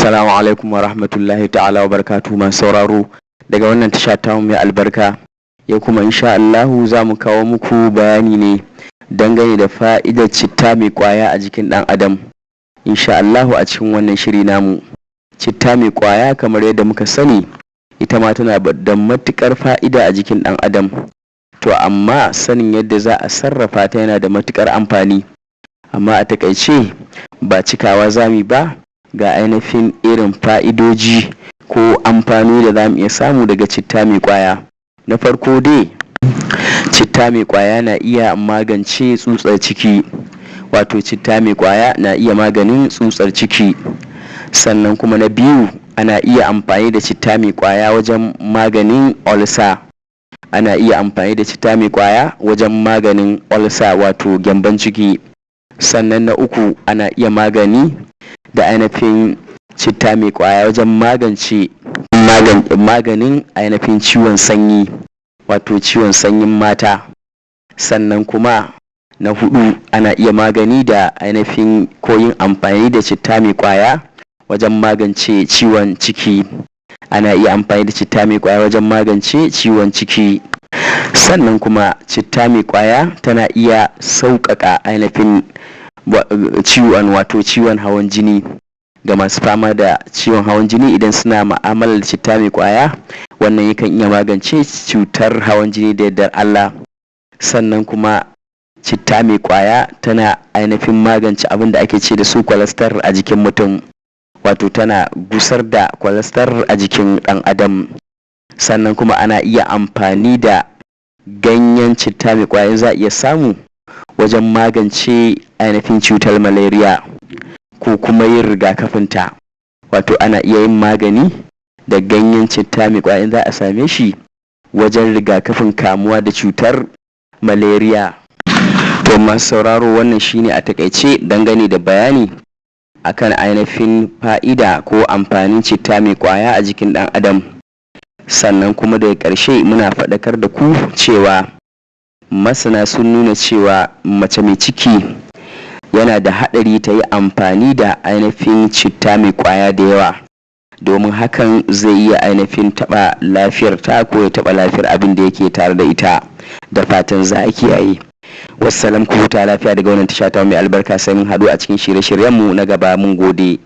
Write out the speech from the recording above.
Assalamu alaikum wa rahmatullahi ta'ala wa barakatuhu masu sauraro daga wannan tasha ta mai albarka. Yau kuma insha Allahu za mu kawo muku bayani ne dangane da fa'idar citta mai kwaya a jikin ɗan adam. Insha Allahu a cikin wannan shiri namu. Citta mai kwaya kamar yadda muka sani ita ma tana da matukar fa'ida a jikin ɗan adam. To amma sanin yadda za a sarrafa ta yana da matukar amfani. Amma a takaice ba cikawa zami ba ga ainihin irin fa'idoji ko amfani da za mu iya samu daga citta mai kwaya. Na farko dai citta mai kwaya na iya magance tsutsar ciki, wato citta mai kwaya na iya maganin tsutsar ciki. Sannan kuma na biyu, ana iya amfani da citta mai kwaya wajen maganin ulcer. Ana iya amfani da citta mai kwaya wajen maganin ulcer wato gyambon ciki. Sannan na uku, ana iya magani da ainihin citta mai kwaya wajen maganin ainihin ciwon sanyi wato ciwon sanyin mata. Sannan kuma na hudu, ana iya magani da ainihin yin amfani da citta mai kwaya wajen magance ciwon ciki. Ana iya amfani da citta mai kwaya wajen magance ciwon ciki. Sannan kuma citta mai kwaya tana iya sauƙaƙa ainihin ciwon hawan jini ga masu fama da ciwon hawan jini. Idan suna ma'amalar citta mai kwaya, wannan yakan iya magance cutar hawan jini da yardar Allah. Sannan kuma citta mai kwaya tana ainihin magance abin da ake ce da su cholesterol a jikin mutum, wato tana gusar da cholesterol a jikin ɗan adam. Sannan kuma ana iya amfani da ganyen citta mai kwaya za a iya samu wajen magance ainihin cutar malaria ko kuma yin rigakafinta, wato ana iya yin magani da ganyen citta mai kwaya za a same shi wajen rigakafin kamuwa da cutar malaria. To masu sauraro, wannan shine a takaice dangane da bayani akan ainihin fa'ida ko amfanin citta mai kwaya a jikin ɗan adam. Sannan kuma daga ƙarshe muna faɗakar da ku cewa masana sun nuna cewa mace mai ciki yana da haɗari ta yi amfani da ainihin citta mai kwaya da yawa, domin hakan zai iya ainihin taɓa lafiyar ta ko ya taɓa lafiyar abin da yake tare da ita. Da fatan za a kiyaye. Wassalam, ku huta lafiya daga wannan tasha ta mai albarka. Sai mun haɗu a cikin shirye-shiryenmu na gaba. Mun gode.